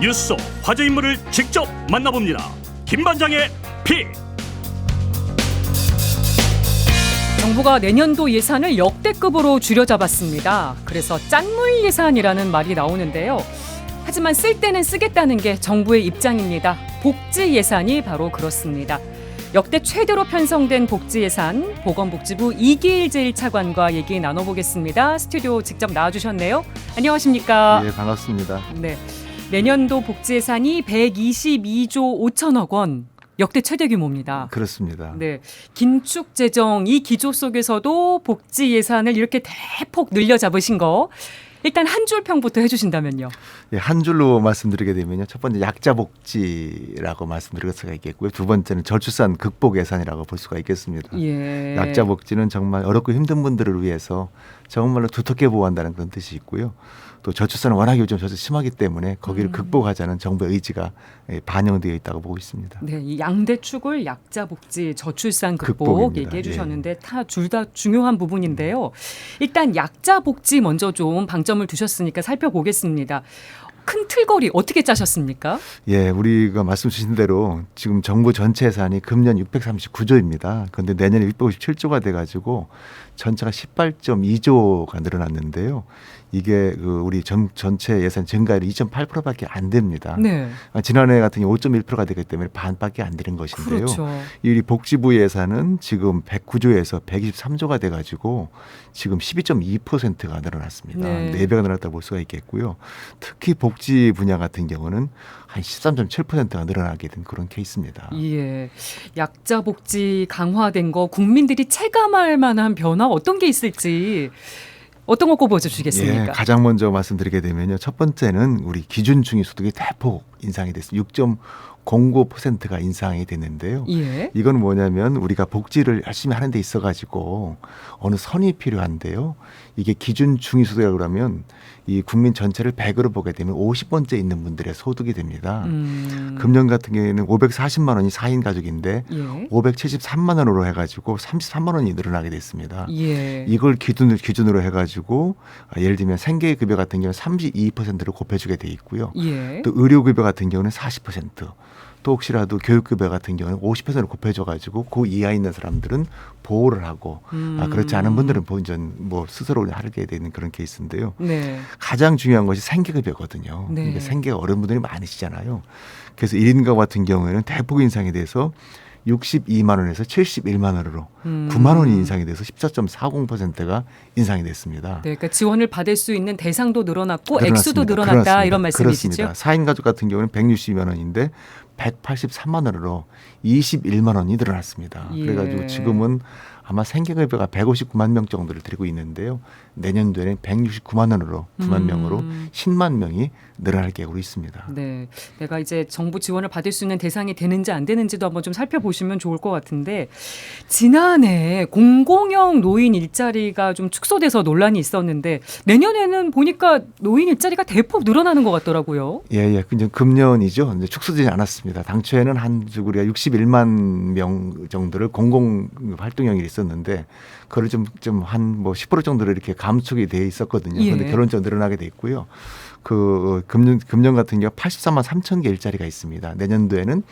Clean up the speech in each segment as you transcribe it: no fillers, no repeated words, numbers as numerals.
뉴스 속 화제 인물을 직접 만나봅니다. 김반장의 픽. 정부가 내년도 예산을 역대급으로 줄여잡았습니다. 그래서 짠물 예산이라는 말이 나오는데요. 하지만 쓸 때는 쓰겠다는 게 정부의 입장입니다. 복지 예산이 바로 그렇습니다. 역대 최대로 편성된 복지 예산, 보건복지부 이기일 제1차관과 얘기 나눠보겠습니다. 스튜디오 직접 나와주셨네요. 안녕하십니까? 예, 반갑습니다. 네, 내년도 복지 예산이 122조 5천억 원. 역대 최대 규모입니다. 그렇습니다. 네, 긴축 재정 이 기조 속에서도 복지 예산을 이렇게 대폭 늘려 잡으신 거 일단 한 줄 평부터 해주신다면요. 예, 한 줄로 말씀드리게 되면요. 첫 번째 약자 복지라고 말씀드릴 수가 있겠고요. 두 번째는 저출산 극복 예산이라고 볼 수가 있겠습니다. 예. 약자 복지는 정말 어렵고 힘든 분들을 위해서 정말로 두텁게 보호한다는 그런 뜻이 있고요. 또 저출산은 워낙 요즘 저출 심하기 때문에 거기를 극복하자는 정부의 의지가 반영되어 있다고 보고 있습니다. 네, 이 양대축을 약자 복지, 저출산 극복 극복입니다. 얘기해 주셨는데 둘 다 중요한 부분인데요. 일단 약자 복지 먼저 좀 방점을 두셨으니까 살펴보겠습니다. 큰 틀거리 어떻게 짜셨습니까? 예, 우리가 말씀 주신 대로 지금 정부 전체 예산이 금년 639조입니다. 그런데 내년에 657조가 돼가지고 전체가 18.2조가 늘어났는데요. 이게 우리 전체 예산 증가율이 2.8%밖에 안 됩니다. 네. 지난해 같은 경우 5.1%가 되기 때문에 반밖에 안 되는 것인데요. 그렇죠. 이 복지부 예산은 지금 109조에서 123조가 돼가지고 지금 12.2%가 늘어났습니다. 네. 4배가 늘어났다고 볼 수가 있겠고요. 특히 복지 분야 같은 경우는 한 13.7%가 늘어나게 된 그런 케이스입니다. 예, 약자 복지 강화된 거 국민들이 체감할 만한 변화 어떤 게 있을지 어떤 거 꼽아주시겠습니까? 예, 가장 먼저 말씀드리게 되면요. 첫 번째는 우리 기준 중위소득이 대폭 인상이 됐습니다. 6.09%가 인상이 됐는데요. 예. 이건 뭐냐면 우리가 복지를 열심히 하는 데 있어가지고 어느 선이 필요한데요. 이게 기준 중위소득이라고 그러면 이 국민 전체를 100으로 보게 되면 50번째 있는 분들의 소득이 됩니다. 금년 같은 경우에는 540만 원이 4인 가족인데 예. 573만 원으로 해가지고 33만 원이 늘어나게 됐습니다. 예. 이걸 기준으로 해가지고 예를 들면 생계급여 같은 경우는 32%로 곱해주게 돼 있고요. 예. 또 의료급여 같은 경우는 40%, 또 혹시라도 교육급여 같은 경우는 50%로 곱해줘가지고 그 이하에 있는 사람들은 보호를 하고 그렇지 않은 분들은 뭐 스스로 하게 되는 그런 케이스인데요. 네. 가장 중요한 것이 생계급여거든요. 네. 그러니까 생계가 어려운 분들이 많으시잖아요. 그래서 1인 가구 같은 경우에는 대폭 인상이 돼서 62만 원에서 71만 원으로 9만 원이 인상이 돼서 14.40%가 인상이 됐습니다. 네, 그러니까 지원을 받을 수 있는 대상도 늘어났고 액수도 늘어났다. 그렇습니다. 이런 말씀이시죠? 그렇습니다. 4인 가족 같은 경우는 162만 원인데 183만 원으로 21만 원이 늘어났습니다. 예. 그래가지고 지금은 아마 생계급여가 159만 명 정도를 드리고 있는데요. 내년도에는 169만 원으로 9만 명으로 10만 명이 늘어날 계획으로 있습니다. 네, 내가 이제 정부 지원을 받을 수 있는 대상이 되는지 안 되는지도 한번 좀 살펴보시면 좋을 것 같은데 지난해 공공형 노인 일자리가 좀 축소돼서 논란이 있었는데 내년에는 보니까 노인 일자리가 대폭 늘어나는 것 같더라고요. 예. 이제 금년이죠. 이제 축소되지 않았습니다. 당초에는 우리가 61만 명 정도를 공공 활동형이 있었는데 그걸 좀 한 뭐 10% 정도로 이렇게 감축이 돼 있었거든요. 그런데 예. 결론적으로 늘어나게 돼 있고요. 금년 같은 경우 84만 3천 개 일자리가 있습니다. 내년도에는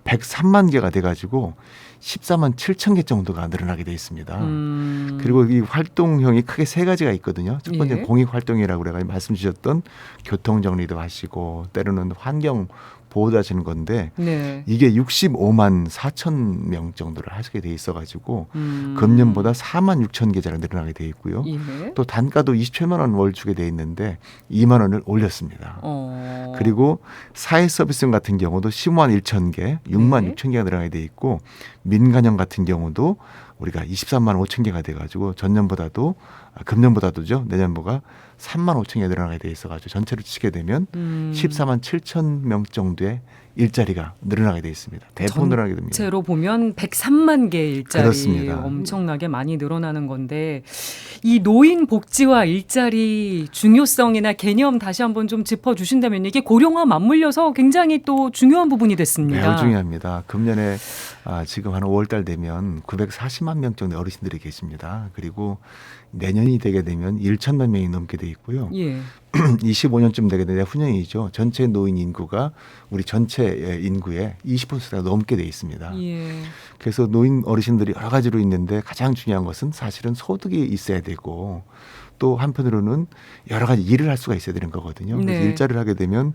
103만 개가 돼가지고 14만 7천 개 정도가 늘어나게 돼 있습니다. 그리고 이 활동형이 크게 세 가지가 있거든요. 첫 번째는 예. 공익활동이라고 그래가지고 말씀 주셨던 교통정리도 하시고 때로는 환경 보호도 하시는 건데 네. 이게 65만 4천 명 정도를 하게 돼 있어가지고 금년보다 4만 6천 계좌로 늘어나게 돼 있고요. 예. 또 단가도 27만 원 월 주게 돼 있는데 2만 원을 올렸습니다. 그리고 사회서비스형 같은 경우도 15만 1천 개, 6만 네. 6천 개가 늘어나게 돼 있고 민간형 같은 경우도 우리가 23만 5천 개가 돼가지고 금년보다도죠. 내년보다 3만 5천 개 늘어나게 돼 있어가지고 전체로 치게 되면 14만 7천 명 정도의 일자리가 늘어나게 돼 있습니다. 대폭 늘어나게 됩니다. 전체로 보면 103만 개 일자리 그렇습니다. 엄청나게 많이 늘어나는 건데 이 노인 복지와 일자리 중요성이나 개념 다시 한번 좀 짚어주신다면 이게 고령화 맞물려서 굉장히 또 중요한 부분이 됐습니다. 매우 중요합니다. 금년에 지금 한 5월 달 되면 940만 명 정도 어르신들이 계십니다. 그리고 내년이 되게 되면 1천만 명이 넘게 돼 있고요. 예. 25년쯤 되게 되면 후년이죠. 전체 노인 인구가 우리 전체 인구의 20%가 넘게 돼 있습니다. 예. 그래서 노인 어르신들이 여러 가지로 있는데 가장 중요한 것은 사실은 소득이 있어야 되고 또 한편으로는 여러 가지 일을 할 수가 있어야 되는 거거든요. 그래서 네. 일자리를 하게 되면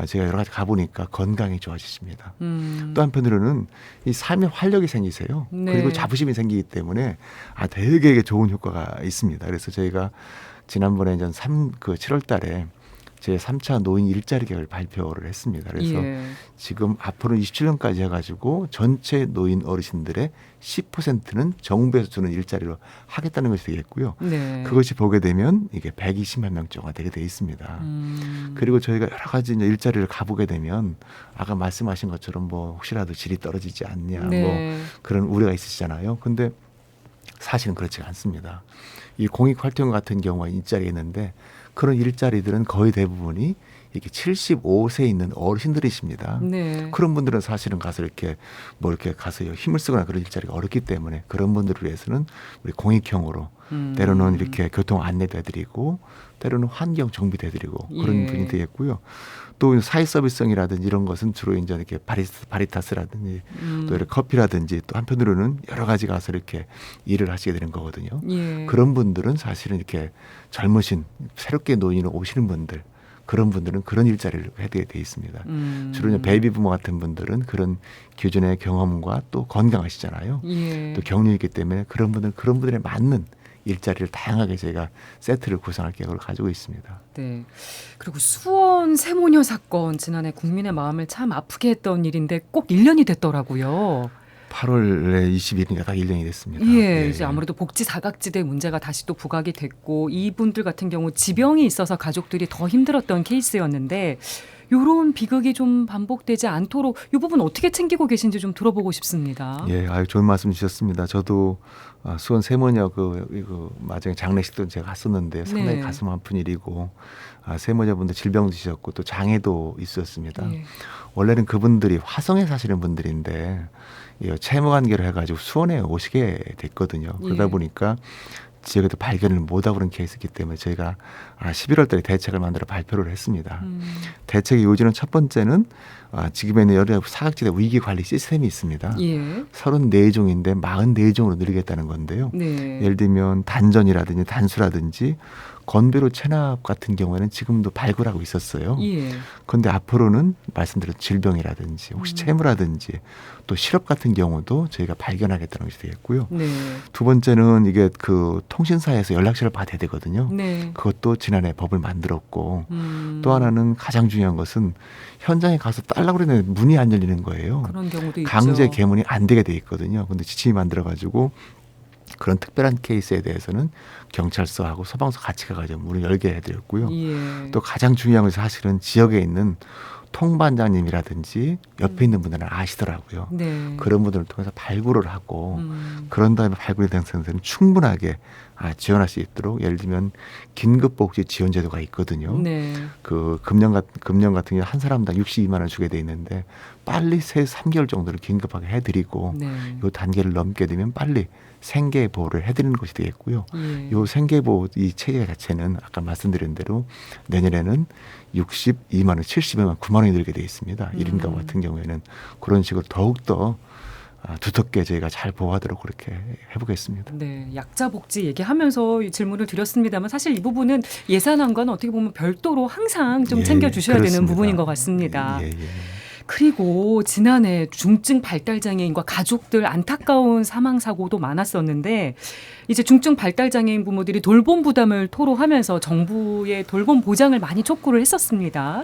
제가 여러 가지 가보니까 건강이 좋아지십니다. 또 한편으로는 이 삶의 활력이 생기세요. 네. 그리고 자부심이 생기기 때문에 되게 좋은 효과가 있습니다. 그래서 저희가 지난번에 7월 달에 제 3차 노인 일자리 계획을 발표를 했습니다. 그래서 예. 지금 앞으로 27년까지 해가지고 전체 노인 어르신들의 10%는 정부에서 주는 일자리로 하겠다는 것이 되겠고요. 네. 그것이 보게 되면 이게 120만 명 정도가 되게 돼 있습니다. 그리고 저희가 여러 가지 이제 일자리를 가보게 되면 아까 말씀하신 것처럼 뭐 혹시라도 질이 떨어지지 않냐 네. 뭐 그런 우려가 있으시잖아요. 근데 사실은 그렇지가 않습니다. 이 공익활동 같은 경우가 일자리가 있는데 그런 일자리들은 거의 대부분이 이렇게 75세 있는 어르신들이십니다. 네. 그런 분들은 사실은 가서 이렇게 가서 힘을 쓰거나 그런 일자리가 어렵기 때문에 그런 분들을 위해서는 우리 공익형으로 때로는 이렇게 교통 안내도 해드리고 때로는 환경 정비도 해드리고 그런 예. 분이 되겠고요. 또 사회 서비스성이라든지 이런 것은 주로 이제 이렇게 바리타스라든지 또 이렇게 커피라든지 또 한편으로는 여러 가지 가서 이렇게 일을 하시게 되는 거거든요. 예. 그런 분들은 사실은 이렇게 젊으신 새롭게 노인으로 오시는 분들 그런 분들은 그런 일자리를 해야 돼 있습니다. 주로 이제 베이비 부모 같은 분들은 그런 기존의 경험과 또 건강하시잖아요. 예. 또 경륜이 있기 때문에 그런 분들에 맞는 일자리를 다양하게 저희가 세트를 구성할 계획을 가지고 있습니다. 네. 그리고 수원 세모녀 사건 지난해 국민의 마음을 참 아프게 했던 일인데 꼭 1년이 됐더라고요. 8월에 20일이니까 딱 1년이 됐습니다. 예, 이제 아무래도 복지 사각지대 문제가 다시 또 부각이 됐고 이분들 같은 경우 지병이 있어서 가족들이 더 힘들었던 케이스였는데 이런 비극이 좀 반복되지 않도록 이 부분 어떻게 챙기고 계신지 좀 들어보고 싶습니다. 예, 좋은 말씀 주셨습니다. 저도 수원 세모녀 마지막 장례식도 제가 갔었는데 상당히 네. 가슴 아픈 일이고 세모녀분들 질병도 있으셨고 또 장애도 있었습니다. 예. 원래는 그분들이 화성에 사시는 분들인데 채무 관계를 해가지고 수원에 오시게 됐거든요. 그러다 예. 보니까 지역에도 발견을 못하고 그런 케이스이기 때문에 저희가 11월 달에 대책을 만들어 발표를 했습니다. 대책의 요지는 첫 번째는 지금에는 여러 사각지대 위기관리 시스템이 있습니다. 예. 34종인데 44종으로 늘리겠다는 건데요. 네. 예를 들면 단전이라든지 단수라든지 건배로 체납 같은 경우에는 지금도 발굴하고 있었어요. 예. 그런데 앞으로는 말씀드린 질병이라든지 혹시 채무라든지 또 실업 같은 경우도 저희가 발견하겠다는 것이 되겠고요. 네. 두 번째는 이게 통신사에서 연락처를 받아야 되거든요. 네. 그것도 지난해 법을 만들었고 음. 또 하나는 가장 중요한 것은 현장에 가서 딸라고 그랬는데 문이 안 열리는 거예요. 그런 경우도 있죠. 강제 개문이 안 되게 돼 있거든요. 근데 지침이 만들어가지고 그런 특별한 케이스에 대해서는 경찰서하고 소방서 같이 가가지고 문을 열게 해드렸고요. 예. 또 가장 중요한 것은 사실은 지역에 있는 통반장님이라든지 옆에 있는 분들은 아시더라고요. 네. 그런 분들을 통해서 발굴을 하고 그런 다음에 발굴이 된 상태는 충분하게 지원할 수 있도록 예를 들면 긴급복지 지원제도가 있거든요. 네. 그 금년 같은 경우 한 사람당 62만 원을 주게 돼 있는데 빨리 3개월 정도를 긴급하게 해드리고 네. 이 단계를 넘게 되면 빨리 생계 보호를 해드리는 것이 되겠고요. 예. 이 생계 보호 이 체계 자체는 아까 말씀드린 대로 내년에는 62만 원, 70만 원, 9만 원이 늘게 돼 있습니다. 1인 가구 같은 경우에는 그런 식으로 더욱더 두텁게 저희가 잘 보호하도록 그렇게 해보겠습니다. 네, 약자 복지 얘기하면서 이 질문을 드렸습니다만 사실 이 부분은 예산안과는 어떻게 보면 별도로 항상 좀 챙겨주셔야 되는 그렇습니다. 부분인 것 같습니다. 예. 그리고 지난해 중증 발달 장애인과 가족들 안타까운 사망 사고도 많았었는데 이제 중증 발달 장애인 부모들이 돌봄 부담을 토로하면서 정부의 돌봄 보장을 많이 촉구를 했었습니다.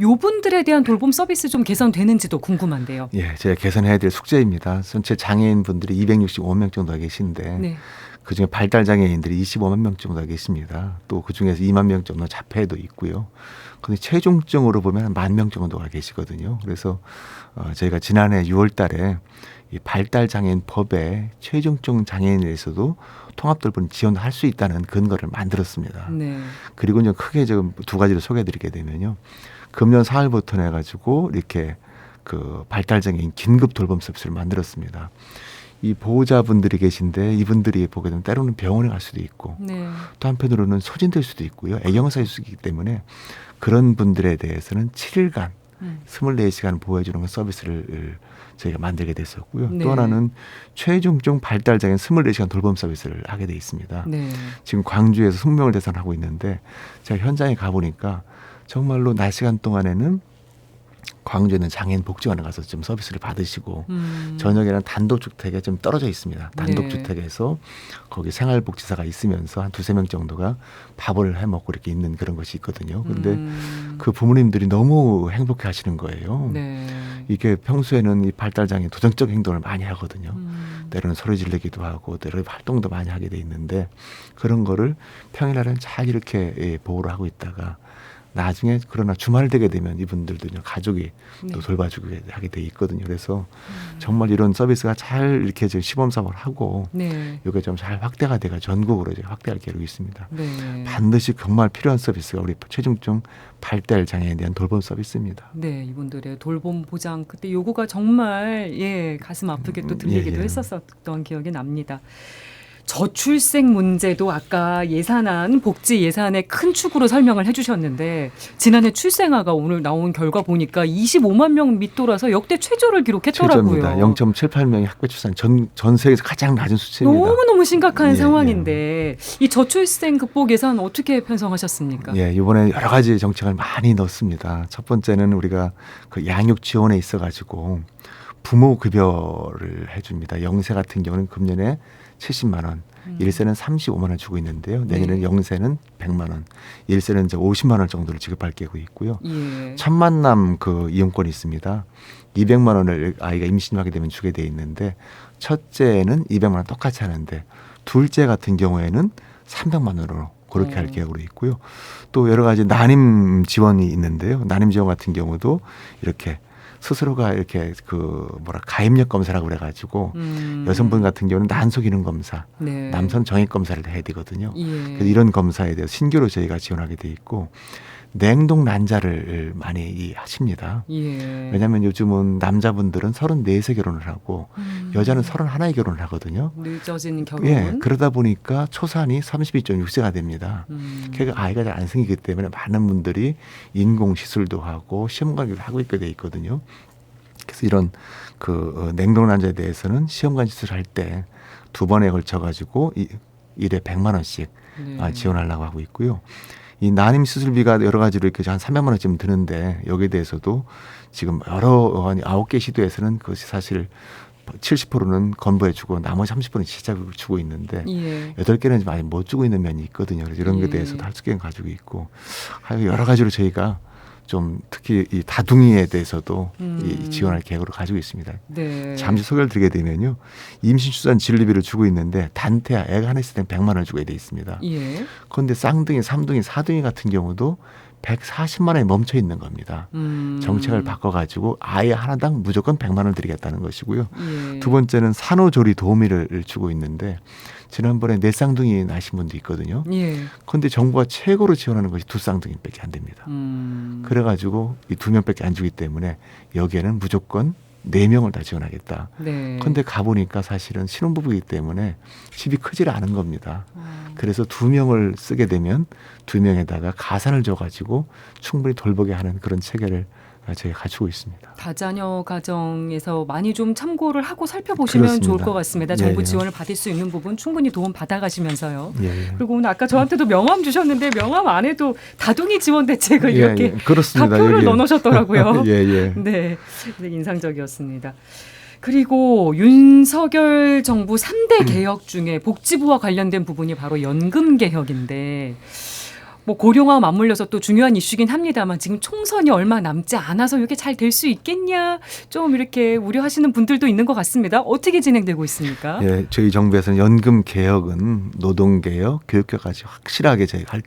요 분들에 대한 돌봄 서비스 좀 개선되는지도 궁금한데요. 예, 제가 개선해야 될 숙제입니다. 전체 장애인 분들이 265명 정도가 계신데 네. 그중에 발달 장애인들이 25만 명 정도가 계십니다. 또 그중에서 2만 명 정도 자폐도 있고요. 근데 최종적으로 보면 한 1만 명 정도가 계시거든요. 그래서 저희가 지난해 6월 달에 이 발달 장애인 법에 최종적 장애인에 대해서도 통합돌봄 지원할 수 있다는 근거를 만들었습니다. 네. 그리고 이제 크게 지금 두 가지를 소개해드리게 되면요. 금년 4월부터 해가지고 이렇게 그 발달 장애인 긴급 돌봄 서비스를 만들었습니다. 이 보호자분들이 계신데 이분들이 보게 되면 때로는 병원에 갈 수도 있고 네. 또 한편으로는 소진될 수도 있고요. 애경사일 수 있기 때문에 그런 분들에 대해서는 7일간 24시간 보호해주는 서비스를 저희가 만들게 됐었고요. 네. 또 하나는 최종적 발달장애인 24시간 돌봄 서비스를 하게 돼 있습니다. 네. 지금 광주에서 20명을 대상하고 있는데 제가 현장에 가보니까 정말로 낮 시간 동안에는 광주에 있는 장애인 복지관에 가서 좀 서비스를 받으시고 저녁에는 단독주택에 좀 떨어져 있습니다. 단독주택에서 거기 생활복지사가 있으면서 한 2-3명 정도가 밥을 해먹고 이렇게 있는 그런 것이 있거든요. 근데 그 부모님들이 너무 행복해 하시는 거예요. 네. 이게 평소에는 이 발달장애 도전적 행동을 많이 하거든요. 때로는 소리 지르기도 하고 때로는 활동도 많이 하게 돼 있는데 그런 거를 평일날은 잘 이렇게 보호를 하고 있다가 나중에 그러나 주말 되게 되면 이분들도 가족이 또 돌봐주게 하게 돼 있거든요. 그래서 정말 이런 서비스가 잘 이렇게 지금 시범 사업을 하고 이게 좀 잘 확대가 돼가 전국으로 이제 확대할 계획이 있습니다. 네. 반드시 정말 필요한 서비스가 우리 최중증 발달 장애에 대한 돌봄 서비스입니다. 네, 이분들의 돌봄 보장 그때 요구가 정말 가슴 아프게 또 들리기도 했었던 기억이 납니다. 저출생 문제도 아까 예산안, 복지 예산의 큰 축으로 설명을 해주셨는데 지난해 출생아가 오늘 나온 결과 보니까 25만 명 밑돌아서 역대 최저를 기록했더라고요. 최저입니다. 0.78명이 학교 출산 전 세계에서 가장 낮은 수치입니다. 너무너무 심각한 상황인데 이 저출생 극복 예산 어떻게 편성하셨습니까? 이번에 여러 가지 정책을 많이 넣습니다. 첫 번째는 우리가 그 양육 지원에 있어가지고 부모 급여를 해줍니다. 영세 같은 경우는 금년에 70만 원, 1세는 35만 원 주고 있는데요. 내년에는 영세는 100만 원, 1세는 이제 50만 원 정도를 지급할 계획이 있고요. 첫 만남 그 이용권이 있습니다. 200만 원을 아이가 임신하게 되면 주게 돼 있는데 첫째는 200만 원 똑같이 하는데 둘째 같은 경우에는 300만 원으로 그렇게 할 계획으로 있고요. 또 여러 가지 난임 지원이 있는데요. 난임 지원 같은 경우도 이렇게 스스로가 이렇게 가입력 검사라고 그래가지고 여성분 같은 경우는 난소 기능 검사, 남성 정액 검사를 해야 되거든요. 그래서 이런 검사에 대해서 신규로 저희가 지원하게 돼 있고 냉동 난자를 많이 하십니다. 왜냐하면 요즘은 남자분들은 34세 결혼을 하고 여자는 31에 결혼을 하거든요. 늦어진 결혼. 그러다 보니까 초산이 32.6세가 됩니다. 그러니까 아이가 잘 안 생기기 때문에 많은 분들이 인공시술도 하고 시험관계도 하고 있게 돼 있거든요. 그래서 이런 냉동 난자에 대해서는 시험관 시술할 때 2번에 걸쳐 가지고 1회 100만 원씩 지원하려고 하고 있고요. 이 난임 수술비가 여러 가지로 이렇게 한 300만 원쯤 드는데 여기에 대해서도 지금 여러 9개 시도에서는 그것이 사실 70%는 건보해주고 나머지 30%는 지자극을 주고 있는데 8개는 많이 못 주고 있는 면이 있거든요. 그래서 이런 것에 대해서도 할수있게 가지고 있고 여러 가지로 저희가 좀 특히 이 다둥이에 대해서도 이 지원할 계획으로 가지고 있습니다. 잠시 소개를 드리게 되면요. 임신 출산 진료비를 주고 있는데 단태아 애가 하나 있을 땐 100만 원을 주게 돼 있습니다. 그런데 쌍둥이, 삼둥이, 사둥이 같은 경우도 140만 원에 멈춰 있는 겁니다. 정책을 바꿔가지고 아이 하나당 무조건 100만 원을 드리겠다는 것이고요. 두 번째는 산후조리 도우미를 주고 있는데 지난번에 4쌍둥이 나신 분도 있거든요. 그런데 정부가 최고로 지원하는 것이 2쌍둥이밖에 안 됩니다. 그래가지고 이 2명밖에 안 주기 때문에 여기에는 무조건 4명을 다 지원하겠다. 그런데 가보니까 사실은 신혼부부이기 때문에 집이 크지를 않은 겁니다. 그래서 2명을 쓰게 되면 2명에다가 가산을 줘가지고 충분히 돌보게 하는 그런 체계를 저희가 갖추고 있습니다. 다자녀 가정에서 많이 좀 참고를 하고 살펴보시면 그렇습니다. 좋을 것 같습니다. 정부 지원을 받을 수 있는 부분 충분히 도움 받아가시면서요. 그리고 오늘 아까 저한테도 명함 주셨는데 명함 안에도 다둥이 지원 대책을 이렇게 그렇습니다. 다 표를 넣어놓으셨더라고요. 네, 인상적이었습니다. 그리고 윤석열 정부 3대 개혁 중에 복지부와 관련된 부분이 바로 연금 개혁인데 고령화와 맞물려서 또 중요한 이슈긴 합니다만 지금 총선이 얼마 남지 않아서 이게 잘 될 수 있겠냐 좀 이렇게 우려하시는 분들도 있는 것 같습니다. 어떻게 진행되고 있습니까? 저희 정부에서는 연금 개혁은 노동 개혁, 교육 개혁까지 확실하게 저희가 할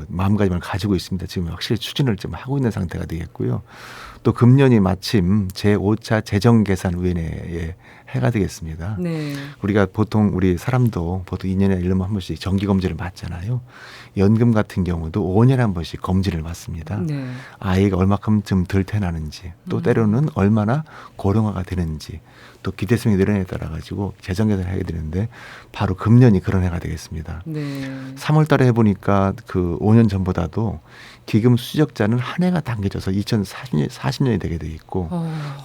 마음가짐을 가지고 있습니다. 지금 확실히 추진을 좀 하고 있는 상태가 되겠고요. 또 금년이 마침 제5차 재정계산위원회에 해가 되겠습니다. 네. 우리가 보통 우리 사람도 보통 2년에 1년 한 번씩 정기 검진을 받잖아요. 연금 같은 경우도 5년에 한 번씩 검진을 받습니다. 네. 아이가 얼마큼 좀 덜 태어나는지 또 때로는 얼마나 고령화가 되는지 또 기대성이 늘어나에 따라 가지고 재정 계산을 하게 되는데 바로 금년이 그런 해가 되겠습니다. 네. 3월 달에 해보니까 그 5년 전보다도 기금 수적자는 한 해가 당겨져서 2040년이 되게 돼 있고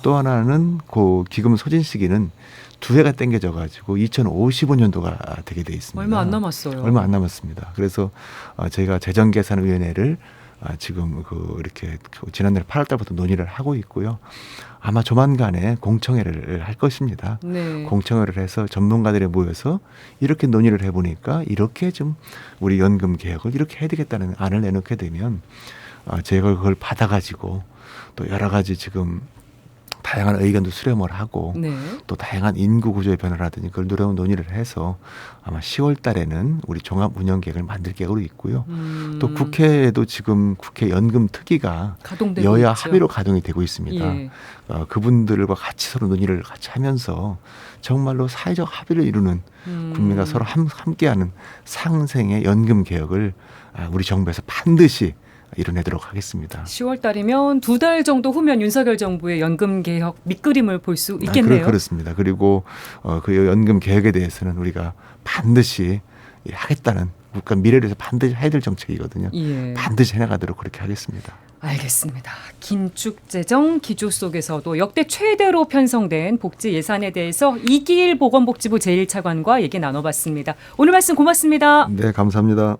또 하나는 그 기금 소진 시기는 두 해가 당겨져 가지고 2055년도가 되게 돼 있습니다. 얼마 안 남았어요. 얼마 안 남았습니다. 그래서 저희가 재정계산위원회를 지금 이렇게 지난달 8월 달부터 논의를 하고 있고요. 아마 조만간에 공청회를 할 것입니다. 네. 공청회를 해서 전문가들이 모여서 이렇게 논의를 해보니까 이렇게 좀 우리 연금 개혁을 이렇게 해야 되겠다는 안을 내놓게 되면 제가 그걸 받아가지고 또 여러 가지 지금 다양한 의견도 수렴을 하고 네. 또 다양한 인구 구조의 변화라든지 그걸 누려온 논의를 해서 아마 10월 달에는 우리 종합 운영 계획을 만들 계획으로 있고요. 또 국회에도 지금 국회 연금 특위가 가동되고 여야 있죠. 합의로 가동이 되고 있습니다. 예. 그분들과 같이 서로 논의를 같이 하면서 정말로 사회적 합의를 이루는 국민과 서로 함께하는 상생의 연금 개혁을 우리 정부에서 반드시 이뤄내도록 하겠습니다. 10월 달이면 2달 정도 후면 윤석열 정부의 연금 개혁 밑그림을 볼 수 있겠네요. 그렇습니다. 그리고 그 연금 개혁에 대해서는 우리가 반드시 하겠다는 국가 미래를 위해서 반드시 해야 될 정책이거든요. 예. 반드시 해나가도록 그렇게 하겠습니다. 알겠습니다. 긴축 재정 기조 속에서도 역대 최대로 편성된 복지 예산에 대해서 이기일 보건복지부 제1차관과 얘기 나눠봤습니다. 오늘 말씀 고맙습니다. 네, 감사합니다.